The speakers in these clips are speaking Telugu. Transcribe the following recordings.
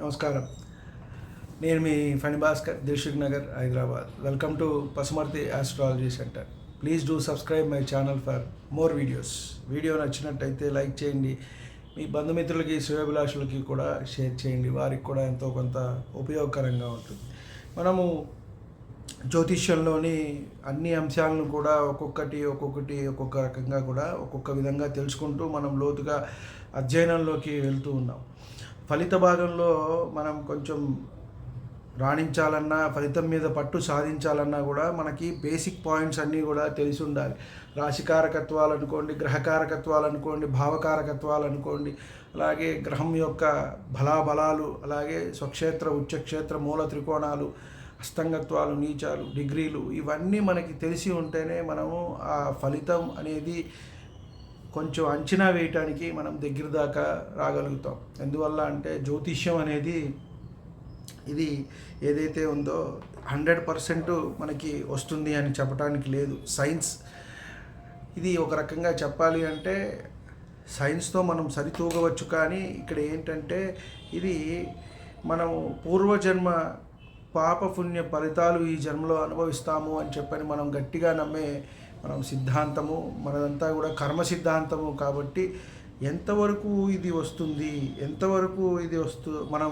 నమస్కారం. నేను మీ Phani Bhaskar, Dilsukhnagar, Hyderabad. Welcome to Pasumarthi astrology centre. Please do subscribe my channel for more videos. Video నచ్చినట్టయితే లైక్ చేయండి. మీ బంధుమిత్రులకి, శ్రేయోభిలాషులకి కూడా షేర్ చేయండి. వారికి కూడా ఎంతో కొంత ఉపయోగకరంగా ఉంటుంది. మనము జ్యోతిష్యంలోని అన్ని అంశాలను కూడా ఒక్కొక్క రకంగా కూడా ఒక్కొక్క విధంగా తెలుసుకుంటూ మనం లోతుగా అధ్యయనంలోకి వెళ్తూ ఉన్నాం. ఫలిత భాగంలో మనం కొంచెం రాణించాలన్నా, ఫలితం మీద పట్టు సాధించాలన్నా కూడా మనకి బేసిక్ పాయింట్స్ అన్నీ కూడా తెలిసి ఉండాలి. రాశికారకత్వాలు అనుకోండి, గ్రహకారకత్వాలు అనుకోండి, భావకారకత్వాలు అనుకోండి, అలాగే గ్రహం యొక్క బలాబలాలు, అలాగే స్వక్షేత్ర, ఉచ్చక్షేత్ర, మూల త్రికోణాలు, అస్తంగత్వాలు, నీచాలు, డిగ్రీలు, ఇవన్నీ మనకి తెలిసి ఉంటేనే మనము ఆ ఫలితం అనేది కొంచెం అంచనా వేయటానికి మనం దగ్గర దాకా రాగలుగుతాం. ఎందువల్ల అంటే జ్యోతిష్యం అనేది ఇది ఏదైతే ఉందో 100% మనకి వస్తుంది అని చెప్పడానికి లేదు. సైన్స్ ఇది ఒక రకంగా చెప్పాలి అంటే సైన్స్తో మనం సరితూగవచ్చు. కానీ ఇక్కడ ఏంటంటే ఇది మనం పూర్వజన్మ పాపపుణ్య ఫలితాలు ఈ జన్మలో అనుభవిస్తాము అని చెప్పని మనం గట్టిగా నమ్మే మనం సిద్ధాంతము, మనదంతా కూడా కర్మ సిద్ధాంతము. కాబట్టి ఎంతవరకు ఇది వస్తుంది, ఎంతవరకు ఇది మనం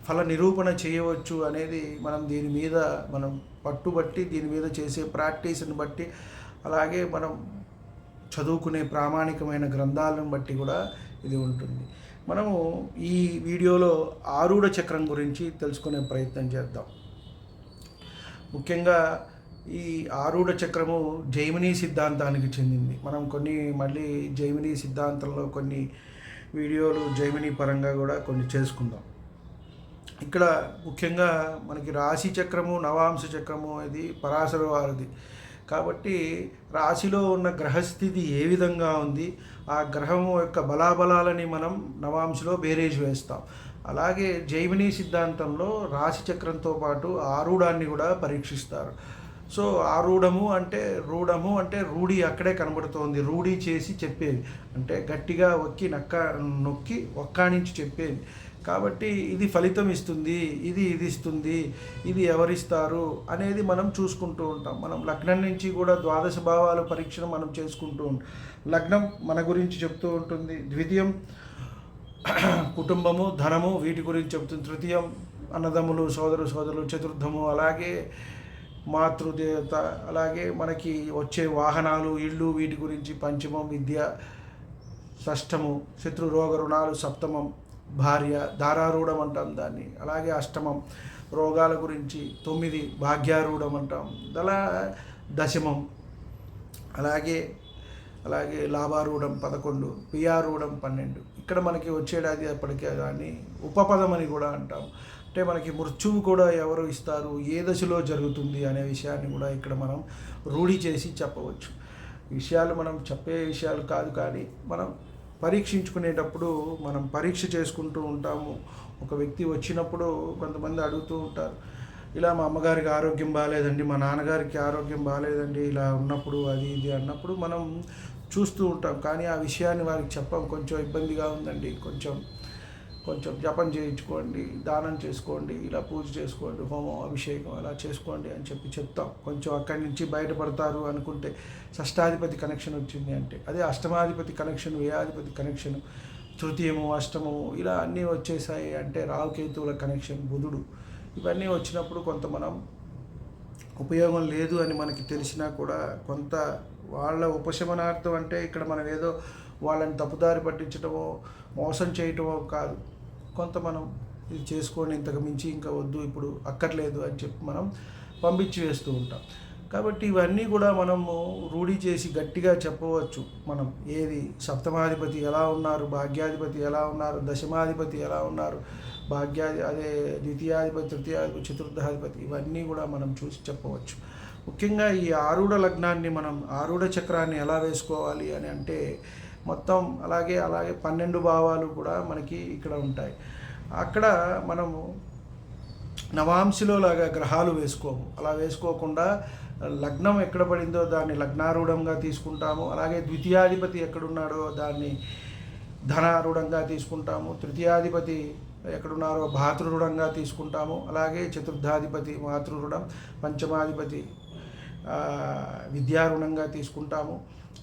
ఫల నిరూపణ చేయవచ్చు అనేది మనం దీని మీద మనం పట్టుబట్టి, దీని మీద చేసే ప్రాక్టీస్ని బట్టి, అలాగే మనం చదువుకునే ప్రామాణికమైన గ్రంథాలను బట్టి కూడా ఇది ఉంటుంది. మనము ఈ వీడియోలో ఆరూఢ చక్రం గురించి తెలుసుకునే ప్రయత్నం చేద్దాం. ముఖ్యంగా ఈ ఆరూఢ చక్రము జైమినీ సిద్ధాంతానికి చెందింది. మనం మళ్ళీ జైమినీ సిద్ధాంతంలో కొన్ని వీడియోలు జైమినీ పరంగా కూడా కొన్ని చేసుకుందాం. ఇక్కడ ముఖ్యంగా మనకి రాశి చక్రము, నవాంశ చక్రము ఇది పరాశర వారిది. కాబట్టి రాశిలో ఉన్న గ్రహస్థితి ఏ విధంగా ఉంది, ఆ గ్రహము యొక్క బలాబలాలని మనం నవాంశలో బేరేజ్ వేస్తాం. అలాగే జైమినీ సిద్ధాంతంలో రాశి చక్రంతో పాటు ఆరూఢాన్ని కూడా పరీక్షిస్తారు. సో రూఢము అంటే రూఢి అక్కడే కనబడుతోంది. రూఢి చేసి చెప్పేది అంటే గట్టిగా నొక్కి ఒక్కానించి చెప్పేది. కాబట్టి ఇది ఫలితం ఇస్తుంది, ఇది ఇస్తుంది, ఇది ఎవరిస్తారు అనేది మనం చూసుకుంటూ ఉంటాం. మనం లగ్నం నుంచి కూడా ద్వాదశ భావాల పరీక్షను మనం చేసుకుంటూ ఉంటాం. లగ్నం మన గురించి చెప్తూ ఉంటుంది, ద్వితీయం కుటుంబము, ధనము, వీటి గురించి చెప్తుంది, తృతీయం అన్నదమ్ములు, సోదరులు, చతుర్థము, అలాగే మాతృదేవత, అలాగే మనకి వచ్చే వాహనాలు, ఇళ్ళు, వీటి గురించి పంచమం, విద్య, షష్టము, శత్రు రోగ రుణాలు, సప్తమం భార్య, దారారూఢం అంటాం దాన్ని, అలాగే అష్టమం రోగాల గురించి, 9 భాగ్యారూఢం అంటాం, దశమం, అలాగే లాభారూఢం 11, పియారూఢం 12. ఇక్కడ మనకి వచ్చేడాది అప్పటికే దాన్ని ఉపపదం అని కూడా అంటాం. అంటే మనకి మృత్యువు కూడా ఎవరు ఇస్తారు, ఏ దశలో జరుగుతుంది అనే విషయాన్ని కూడా ఇక్కడ మనం రూఢి చేసి చెప్పవచ్చు. విషయాలు మనం చెప్పే విషయాలు కాదు, కానీ మనం పరీక్షించుకునేటప్పుడు మనం పరీక్ష చేసుకుంటూ ఉంటాము. ఒక వ్యక్తి వచ్చినప్పుడు కొంతమంది అడుగుతూ ఉంటారు, ఇలా మా అమ్మగారికి ఆరోగ్యం బాగాలేదండి, మా నాన్నగారికి ఆరోగ్యం బాగాలేదండి, ఇలా ఉన్నప్పుడు అది ఇది అన్నప్పుడు మనం చూస్తూ ఉంటాం. కానీ ఆ విషయాన్ని వారికి చెప్పం. కొంచెం ఇబ్బందిగా ఉందండి, కొంచెం జపం చేయించుకోండి, దానం చేసుకోండి, ఇలా పూజ చేసుకోండి, హోమం, అభిషేకం అలా చేసుకోండి అని చెప్తాం. కొంచెం అక్కడి నుంచి బయటపడతారు అనుకుంటే షష్టాధిపతి కనెక్షన్ వచ్చింది అంటే, అదే అష్టమాధిపతి కనెక్షన్, వ్యయాధిపతి కనెక్షన్, తృతీయము, అష్టమము ఇలా అన్నీ వచ్చేసాయి అంటే రాహుకేతువుల కనెక్షన్, బుధుడు, ఇవన్నీ వచ్చినప్పుడు కొంత మనం ఉపయోగం లేదు అని మనకి తెలిసినా కూడా కొంత వాళ్ళ ఉపశమనార్థం అంటే ఇక్కడ మనం ఏదో వాళ్ళని తప్పుదారి పట్టించడమో మోసం చేయటమో కాదు. కొంత మనం ఇది చేసుకోండి, ఇంతకు మించి ఇంకా వద్దు, ఇప్పుడు అక్కర్లేదు అని చెప్పి మనం పంపించి వేస్తూ ఉంటాం. కాబట్టి ఇవన్నీ కూడా మనము రూఢి చేసి గట్టిగా చెప్పవచ్చు. మనం ఏది సప్తమాధిపతి ఎలా ఉన్నారు, భాగ్యాధిపతి ఎలా ఉన్నారు, దశమాధిపతి ఎలా ఉన్నారు, అదే ద్వితీయాధిపతి, తృతీయాధిపతి, చతుర్థాధిపతి, ఇవన్నీ కూడా మనం చూసి చెప్పవచ్చు. ముఖ్యంగా ఈ ఆరూఢ లగ్నాన్ని మనం ఆరూఢ చక్రాన్ని ఎలా వేసుకోవాలి అని అంటే మొత్తం అలాగే 12 భావాలు కూడా మనకి ఇక్కడ ఉంటాయి. అక్కడ మనము నవాంశలో లాగా గ్రహాలు వేసుకోము. అలా వేసుకోకుండా లగ్నం ఎక్కడ పడిందో దాన్ని లగ్నారూఢంగా తీసుకుంటాము. అలాగే ద్వితీయాధిపతి ఎక్కడున్నాడో దాన్ని ధనారూఢంగా తీసుకుంటాము. తృతీయాధిపతి ఎక్కడున్నారో భాతృరుడంగా తీసుకుంటాము. అలాగే చతుర్థాధిపతి మాతృరుడం, పంచమాధిపతి విద్యారుణంగా తీసుకుంటాము.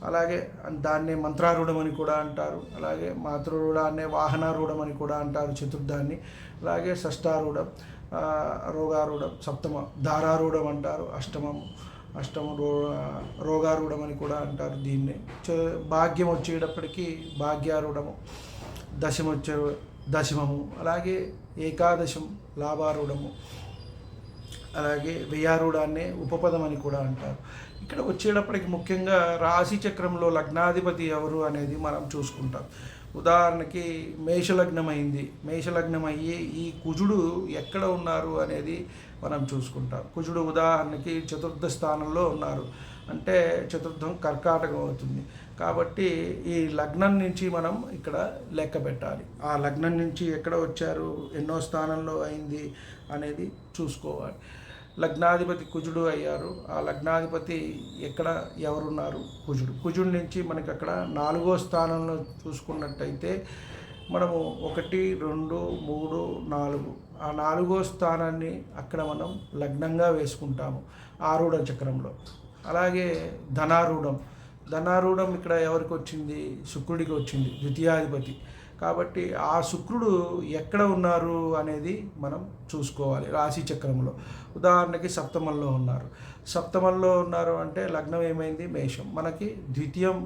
అలాగే దాన్నే మంత్రారూఢం అని కూడా అంటారు. అలాగే మాతృరూఢాన్నే వాహనారూఢం అని కూడా అంటారు చతుర్థాన్ని. అలాగే షష్టారూఢం, రోగారూఢం, సప్తమ ధారారూఢం అంటారు. అష్టమ రోగారూఢం అని కూడా అంటారు దీన్నే. భాగ్యం వచ్చేటప్పటికి భాగ్యారూఢము, దశమము, అలాగే ఏకాదశం లాభారూఢము, అలాగే వ్యయారూఢాన్నే ఉపపదం అని కూడా అంటారు. ఇక్కడ వచ్చేటప్పటికి ముఖ్యంగా రాశి చక్రంలో లగ్నాధిపతి ఎవరు అనేది మనం చూసుకుంటాం. ఉదాహరణకి మేషలగ్నం అయింది. మేషలగ్నం అయ్యి ఈ కుజుడు ఎక్కడ ఉన్నారు అనేది మనం చూసుకుంటాం. కుజుడు ఉదాహరణకి చతుర్థ స్థానంలో ఉన్నారు అంటే చతుర్థం కర్కాటకం అవుతుంది. కాబట్టి ఈ లగ్నం నుంచి మనం ఇక్కడ లెక్క పెట్టాలి. ఆ లగ్నం నుంచి ఎక్కడ వచ్చారు, ఎన్నో స్థానంలో అయింది అనేది చూసుకోవాలి. లగ్నాధిపతి కుజుడు అయ్యారు. ఆ లగ్నాధిపతి ఎక్కడ ఎవరున్నారు, కుజుడు నుంచి మనకి అక్కడ 4వ స్థానంలో చూసుకున్నట్టయితే మనము 1, 2, 3, 4 ఆ 4వ స్థానాన్ని అక్కడ మనం లగ్నంగా వేసుకుంటాము ఆరూఢ చక్రంలో. అలాగే ధనారూఢం ఇక్కడ ఎవరికి వచ్చింది, శుక్రుడికి వచ్చింది, ద్వితీయాధిపతి. కాబట్టి ఆ శుక్రుడు ఎక్కడ ఉన్నారు అనేది మనం చూసుకోవాలి రాశి చక్రంలో. ఉదాహరణకి సప్తమంలో ఉన్నారు అంటే లగ్నం ఏమైంది, మేషం. మనకి ద్వితీయం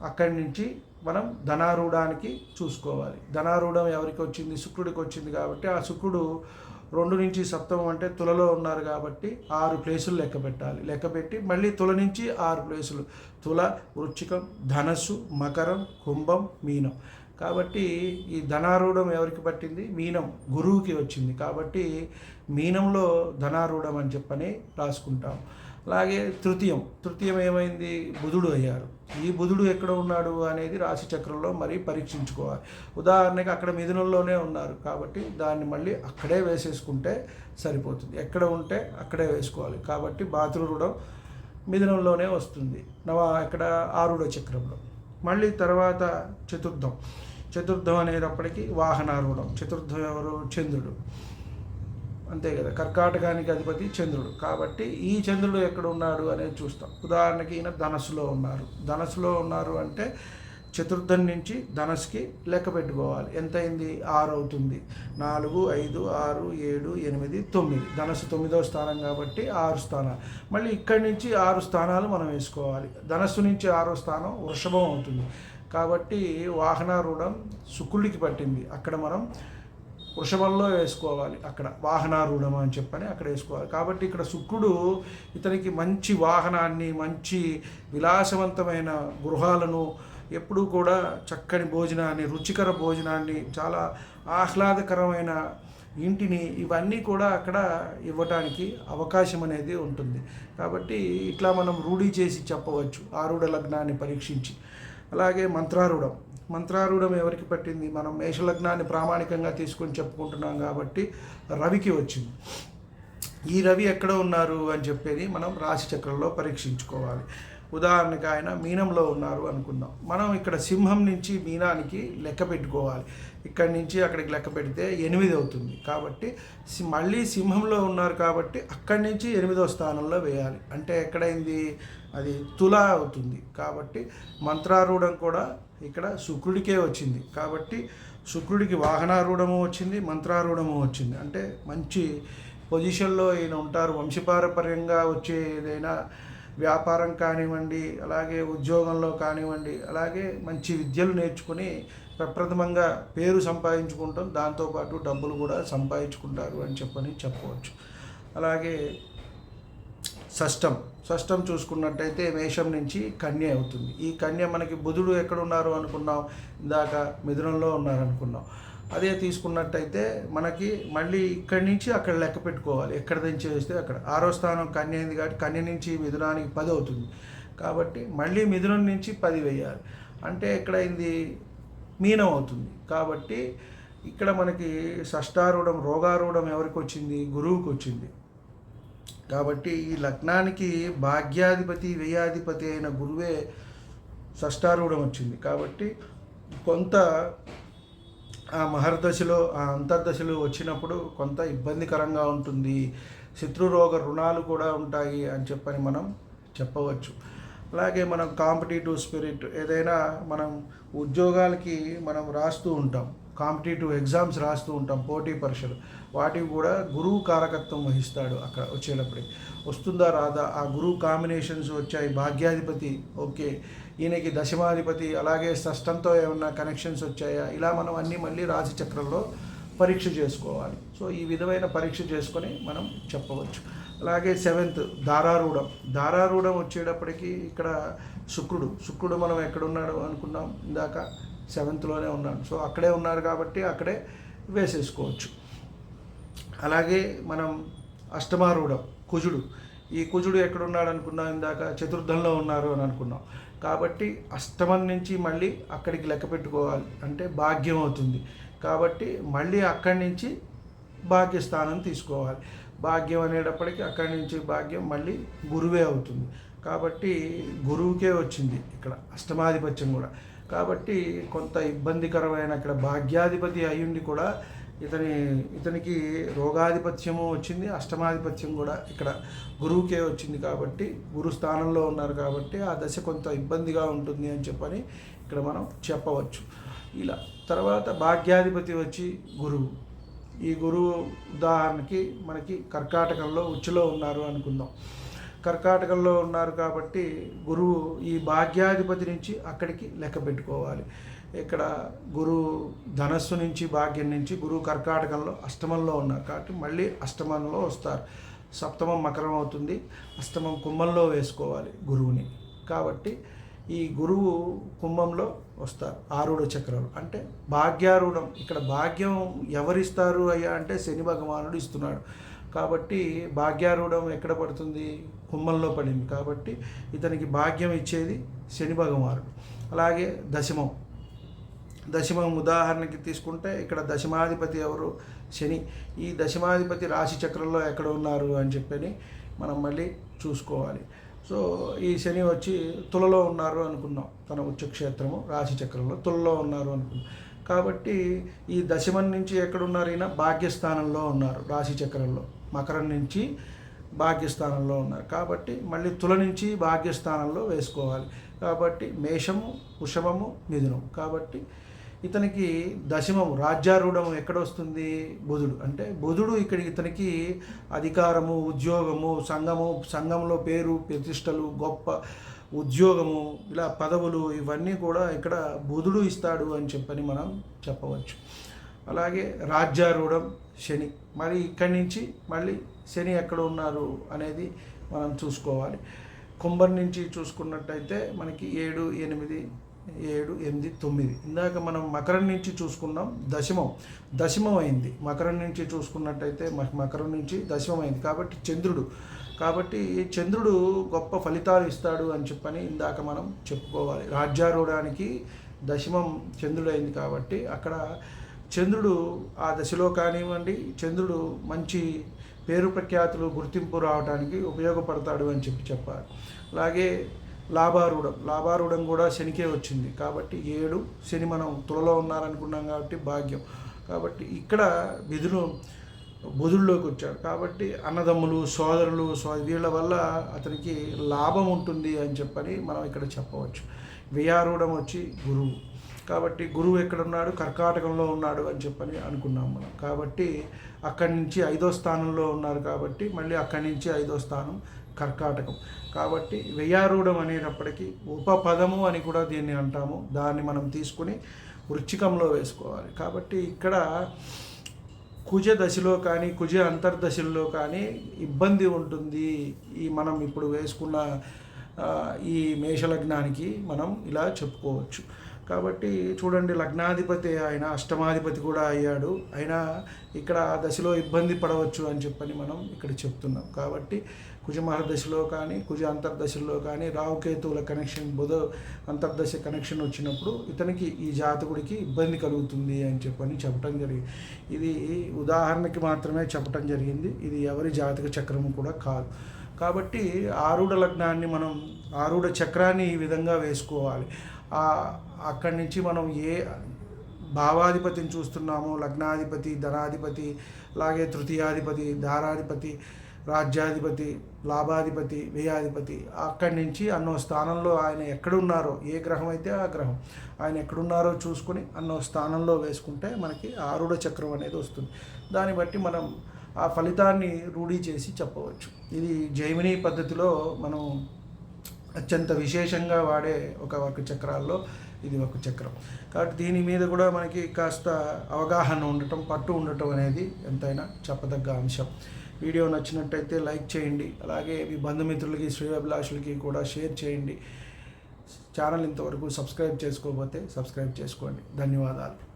అక్కడి నుంచి మనం ధనారూఢానికి చూసుకోవాలి. ధనారూఢం ఎవరికి వచ్చింది, శుక్రుడికి వచ్చింది. కాబట్టి ఆ శుక్రుడు 2 నుంచి సప్తమం అంటే తులలో ఉన్నారు కాబట్టి 6 ప్లేసులు లెక్క పెట్టాలి. లెక్కపెట్టి మళ్ళీ తుల నుంచి 6 ప్లేసులు, తుల, వృశ్చికం, ధనస్సు, మకరం, కుంభం, మీనం. కాబట్టి ఈ ధనారూఢం ఎవరికి పట్టింది, మీనం, గురువుకి వచ్చింది. కాబట్టి మీనంలో ధనారూఢం అని చెప్పని రాసుకుంటాం. అలాగే తృతీయం ఏమైంది, బుధుడు అయ్యారు. ఈ బుధుడు ఎక్కడ ఉన్నాడు అనేది రాశి చక్రంలో మరి పరీక్షించుకోవాలి. ఉదాహరణకి అక్కడ మిథునంలోనే ఉన్నారు కాబట్టి దాన్ని మళ్ళీ అక్కడే వేసేసుకుంటే సరిపోతుంది. ఎక్కడ ఉంటే అక్కడే వేసుకోవాలి. కాబట్టి భాతృరుడం మిథునంలోనే వస్తుంది ఇక్కడ ఆరూఢ చక్రంలో. మళ్ళీ తర్వాత చతుర్థం అనేటప్పటికీ వాహనారూఢం. చతుర్థం ఎవరు, చంద్రుడు. అంతే కదా, కర్కాటకానికి అధిపతి చంద్రుడు. కాబట్టి ఈ చంద్రుడు ఎక్కడ ఉన్నాడు అనేది చూస్తాం. ఉదాహరణకి ఈయన ధనస్సులో ఉన్నారు అంటే చతుర్థం నుంచి ధనస్సుకి లెక్క పెట్టుకోవాలి. ఎంత అయింది, 6 అవుతుంది. 4, 5, 6, 7, 8, 9. ధనస్సు 9వ స్థానం కాబట్టి 6 స్థానాలు. మళ్ళీ ఇక్కడి నుంచి 6 స్థానాలు మనం వేసుకోవాలి. ధనస్సు నుంచి 6వ స్థానం వృషభం అవుతుంది. కాబట్టి వాహనారూఢం శుక్రుడికి పట్టింది. అక్కడ మనం వృషభంలో వేసుకోవాలి. అక్కడ వాహనారూఢం అని చెప్పని అక్కడ వేసుకోవాలి. కాబట్టి ఇక్కడ శుక్రుడు ఇతనికి మంచి వాహనాన్ని, మంచి విలాసవంతమైన గృహాలను, ఎప్పుడూ కూడా చక్కని భోజనాన్ని, రుచికర భోజనాన్ని, చాలా ఆహ్లాదకరమైన ఇంటిని, ఇవన్నీ కూడా అక్కడ ఇవ్వటానికి అవకాశం అనేది ఉంటుంది. కాబట్టి ఇట్లా మనం రూఢీ చేసి చెప్పవచ్చు ఆరూఢ లగ్నాన్ని పరీక్షించి. అలాగే మంత్రారూఢం ఎవరికి పట్టింది, మనం మేషలగ్నాన్ని ప్రామాణికంగా తీసుకొని చెప్పుకుంటున్నాం కాబట్టి రవికి వచ్చింది. ఈ రవి ఎక్కడ ఉన్నారు అని చెప్పేది మనం రాశి చక్రంలో పరీక్షించుకోవాలి. ఉదాహరణకి ఆయన మీనంలో ఉన్నారు అనుకుందాం. మనం ఇక్కడ సింహం నుంచి మీనానికి లెక్క పెట్టుకోవాలి. ఇక్కడి నుంచి అక్కడికి లెక్క పెడితే 8 అవుతుంది. కాబట్టి మళ్ళీ సింహంలో ఉన్నారు కాబట్టి అక్కడి నుంచి 8వ స్థానంలో వేయాలి. అంటే ఎక్కడైంది, అది తుల అవుతుంది. కాబట్టి మంత్రారూఢం కూడా ఇక్కడ శుక్రుడికే వచ్చింది. కాబట్టి శుక్రుడికి వాహనారూఢము వచ్చింది, మంత్రారూఢము వచ్చింది. అంటే మంచి పొజిషన్లో ఈయన ఉంటారు. వంశపారపర్యంగా వచ్చే ఏదైనా వ్యాపారం కానివ్వండి, అలాగే ఉద్యోగంలో కానివ్వండి, అలాగే మంచి విద్యలు నేర్చుకుని ప్రప్రథమంగా పేరు సంపాదించుకుంటాం, దాంతోపాటు డబ్బులు కూడా సంపాదించుకుంటారు అని చెప్పవచ్చు. అలాగే షష్టం చూసుకున్నట్టయితే మేషం నుంచి కన్య అవుతుంది. ఈ కన్య మనకి బుధుడు ఎక్కడున్నారు అనుకున్నాం, ఇందాక మిథునంలో ఉన్నారనుకున్నాం. అదే తీసుకున్నట్టయితే మనకి మళ్ళీ ఇక్కడి నుంచి అక్కడ లెక్క పెట్టుకోవాలి. ఎక్కడ నుంచి వేస్తే అక్కడ 6వ స్థానం కన్య అయింది కాబట్టి కన్య నుంచి మిథునానికి 10 అవుతుంది. కాబట్టి మళ్ళీ మిథునం నుంచి 10 వేయాలి. అంటే ఎక్కడైంది, మీనం అవుతుంది. కాబట్టి ఇక్కడ మనకి షష్టారూఢం, రోగారూఢం ఎవరికి వచ్చింది, గురువుకి వచ్చింది. కాబట్టి ఈ లగ్నానికి భాగ్యాధిపతి, వ్యయాధిపతి అయిన గురువే షష్టారూఢం వచ్చింది. కాబట్టి కొంత ఆ మహర్దశలో ఆ అంతర్దశలు వచ్చినప్పుడు కొంత ఇబ్బందికరంగా ఉంటుంది, శత్రురోగ రుణాలు కూడా ఉంటాయి అని చెప్పని మనం చెప్పవచ్చు. అలాగే మనం కాంపిటేటివ్ స్పిరిట్ ఏదైనా మనం ఉద్యోగాలకి మనం రాస్తూ ఉంటాం, కాంపిటేటివ్ ఎగ్జామ్స్ రాస్తూ ఉంటాం, పోటీ పరీక్షలు, వాటికి కూడా గురువు కారకత్వం వహిస్తాడు. అక్కడ వచ్చేటప్పటికి వస్తుందా రాదా, ఆ గురువు కాంబినేషన్స్ వచ్చాయి, భాగ్యాధిపతి ఓకే, ఈయనకి దశమాధిపతి అలాగే షష్టంతో ఏమన్నా కనెక్షన్స్ వచ్చాయా, ఇలా మనం అన్నీ మళ్ళీ రాశి చక్రంలో పరీక్ష చేసుకోవాలి. సో ఈ విధమైన పరీక్ష చేసుకొని మనం చెప్పవచ్చు. అలాగే సెవెంత్ దారారూఢం వచ్చేటప్పటికి ఇక్కడ శుక్రుడు మనం ఎక్కడున్నాడు అనుకున్నాం ఇందాక, సెవెంత్లోనే ఉన్నాడు. సో అక్కడే ఉన్నారు కాబట్టి అక్కడే వేసేసుకోవచ్చు. అలాగే మనం అష్టమారూఢం ఈ కుజుడు ఎక్కడున్నాడు అనుకున్నాం ఇందాక, చతుర్థంలో ఉన్నారు అని అనుకున్నాం. కాబట్టి అష్టమం నుంచి మళ్ళీ అక్కడికి లెక్క పెట్టుకోవాలి, అంటే భాగ్యం అవుతుంది. కాబట్టి మళ్ళీ అక్కడి నుంచి భాగ్యస్థానం తీసుకోవాలి. భాగ్యం అనేటప్పటికీ అక్కడి నుంచి భాగ్యం మళ్ళీ గురువే అవుతుంది. కాబట్టి గురువుకే వచ్చింది ఇక్కడ అష్టమాధిపత్యం కూడా. కాబట్టి కొంత ఇబ్బందికరమైన ఇక్కడ భాగ్యాధిపతి అయ్యుండి కూడా ఇతనికి రోగాధిపత్యము వచ్చింది, అష్టమాధిపత్యం కూడా ఇక్కడ గురువుకే వచ్చింది. కాబట్టి గురు స్థానంలో ఉన్నారు కాబట్టి ఆ దశ కొంత ఇబ్బందిగా ఉంటుంది అని చెప్పని ఇక్కడ మనం చెప్పవచ్చు. ఇలా తర్వాత భాగ్యాధిపతి వచ్చి గురువు. ఈ గురువు ఉదాహరణకి మనకి కర్కాటకంలో ఉచ్చులో ఉన్నారు అనుకుందాం. కర్కాటకంలో ఉన్నారు కాబట్టి గురువు ఈ భాగ్యాధిపతి నుంచి అక్కడికి లెక్క పెట్టుకోవాలి. ఇక్కడ గురువు ధనస్సు నుంచి భాగ్యం నుంచి గురువు కర్కాటకంలో అష్టమంలో ఉన్నారు కాబట్టి మళ్ళీ అష్టమంలో వస్తారు. సప్తమం మకరం అవుతుంది, అష్టమం కుంభంలో వేసుకోవాలి గురువుని. కాబట్టి ఈ గురువు కుంభంలో వస్తారు ఆరూఢ చక్రాలు, అంటే భాగ్యారూఢం. ఇక్కడ భాగ్యం ఎవరిస్తారు అయ్యా అంటే శని భగవానుడు ఇస్తున్నాడు. కాబట్టి భాగ్యారూఢం ఎక్కడ పడుతుంది, కుంభంలో పడింది. కాబట్టి ఇతనికి భాగ్యం ఇచ్చేది శని భగవానుడు. అలాగే దశమం ఉదాహరణకి తీసుకుంటే ఇక్కడ దశమాధిపతి ఎవరు, శని. ఈ దశమాధిపతి రాశి చక్రంలో ఎక్కడ ఉన్నారు అని చెప్పని మనం మళ్ళీ చూసుకోవాలి. సో ఈ శని వచ్చి తులలో ఉన్నారు అనుకున్నాం, తన ఉచ్చక్షేత్రము రాశి చక్రంలో తులలో ఉన్నారు అనుకున్నాం. కాబట్టి ఈ దశమం నుంచి ఎక్కడున్నారు, ఈయన భాగ్యస్థానంలో ఉన్నారు రాశి చక్రంలో, మకరం నుంచి భాగ్యస్థానంలో ఉన్నారు. కాబట్టి మళ్ళీ తుల నుంచి భాగ్యస్థానంలో వేసుకోవాలి. కాబట్టి మేషము, వృషభము, మిథునం. కాబట్టి ఇతనికి దశమము రాజ్యారూఢము ఎక్కడొస్తుంది, బుధుడు. అంటే బుధుడు ఇక్కడ ఇతనికి అధికారము, ఉద్యోగము, సంఘంలో పేరు ప్రతిష్టలు, గొప్ప ఉద్యోగము, ఇలా పదవులు ఇవన్నీ కూడా ఇక్కడ బుధుడు ఇస్తాడు అని చెప్పని మనం చెప్పవచ్చు. అలాగే రాజ్యారూఢం శని. మరి ఇక్కడి నుంచి మళ్ళీ శని ఎక్కడ ఉన్నారు అనేది మనం చూసుకోవాలి. కుంభం నుంచి చూసుకున్నట్టయితే మనకి 7, 8, 7, 8, 9. ఇందాక మనం మకరం నుంచి చూసుకున్నాం, దశమం అయింది. మకరం నుంచి చూసుకున్నట్టయితే మకరం నుంచి దశమం అయింది. కాబట్టి చంద్రుడు గొప్ప ఫలితాలు ఇస్తాడు అని చెప్పని ఇందాక మనం చెప్పుకోవాలి. రాజ్యారూఢానికి దశమం చంద్రుడు అయింది కాబట్టి అక్కడ చంద్రుడు ఆ దశలో కానివ్వండి, చంద్రుడు మంచి పేరు ప్రఖ్యాతులు గుర్తింపు రావడానికి ఉపయోగపడతాడు అని చెప్పాలి. అలాగే లాభారూఢం కూడా శనికే వచ్చింది. కాబట్టి 7 శని మనం తులలో ఉన్నారనుకున్నాం కాబట్టి భాగ్యం. కాబట్టి ఇక్కడ బుధుల్లోకి వచ్చాడు. కాబట్టి అన్నదమ్ములు, సోదరులు, వీళ్ళ వల్ల అతనికి లాభం ఉంటుంది అని చెప్పని మనం ఇక్కడ చెప్పవచ్చు. వ్యయారూఢం వచ్చి గురువు. కాబట్టి గురువు ఎక్కడున్నాడు, కర్కాటకంలో ఉన్నాడు అని చెప్పని అనుకున్నాం మనం. కాబట్టి అక్కడి నుంచి 5వ స్థానంలో ఉన్నారు. కాబట్టి మళ్ళీ అక్కడి నుంచి 5వ స్థానం కర్కాటకం. కాబట్టి వ్యయారూఢం అనేటప్పటికీ ఉపపదము అని కూడా దీన్ని అంటాము. దాన్ని మనం తీసుకుని వృచ్చికంలో వేసుకోవాలి. కాబట్టి ఇక్కడ కుజ దశలో కానీ కుజ అంతర్దశల్లో కానీ ఇబ్బంది ఉంటుంది. మనం ఇప్పుడు వేసుకున్న ఈ మేషలగ్నానికి మనం ఇలా చెప్పుకోవచ్చు. కాబట్టి చూడండి, లగ్నాధిపతి ఆయన అష్టమాధిపతి కూడా అయ్యాడు. అయినా ఇక్కడ దశలో ఇబ్బంది పడవచ్చు అని చెప్పని మనం ఇక్కడ చెప్తున్నాం. కాబట్టి కుజ మహర్దశలో కానీ కుజ అంతర్దశలో కానీ రావుకేతువుల కనెక్షన్, బుధ అంతర్దశ కనెక్షన్ వచ్చినప్పుడు ఇతనికి ఈ జాతకుడికి ఇబ్బంది కలుగుతుంది అని చెప్పని చెప్పడం జరిగింది. ఇది ఉదాహరణకి మాత్రమే చెప్పడం జరిగింది, ఇది ఎవరి జాతక చక్రము కూడా కాదు. కాబట్టి ఆరూఢ లగ్నాన్ని మనం ఆరూఢ చక్రాన్ని ఈ విధంగా వేసుకోవాలి. అక్కడి నుంచి మనం ఏ భావాధిపతిని చూస్తున్నాము, లగ్నాధిపతి, ధనాధిపతి, అలాగే తృతీయాధిపతి, ధారాధిపతి, రాజ్యాధిపతి, లాభాధిపతి, వ్యయాధిపతి. అక్కడి నుంచి అన్నో స్థానంలో ఆయన ఎక్కడున్నారో, ఏ గ్రహం అయితే ఆ గ్రహం ఆయన ఎక్కడున్నారో చూసుకొని అన్నో స్థానంలో వేసుకుంటే మనకి ఆరుఢ చక్రం అనేది వస్తుంది. దాన్ని బట్టి మనం ఆ ఫలితాన్ని రూఢీ చేసి చెప్పవచ్చు. ఇది జైమిని పద్ధతిలో మనం అత్యంత విశేషంగా వాడే ఒక చక్రాల్లో ఇది ఒక చక్రం. కాబట్టి దీని మీద కూడా మనకి కాస్త అవగాహన ఉండటం, పట్టు ఉండటం అనేది ఎంతైనా చెప్పదగ్గ అంశం. వీడియో నచ్చినట్టయితే లైక్ చేయండి, అలాగే మీ బంధుమిత్రులకి, శ్రేయోభిలాషులకి కూడా షేర్ చేయండి. ఛానల్ ఇంతవరకు సబ్స్క్రైబ్ చేసుకోకపోతే సబ్స్క్రైబ్ చేసుకోండి. ధన్యవాదాలు.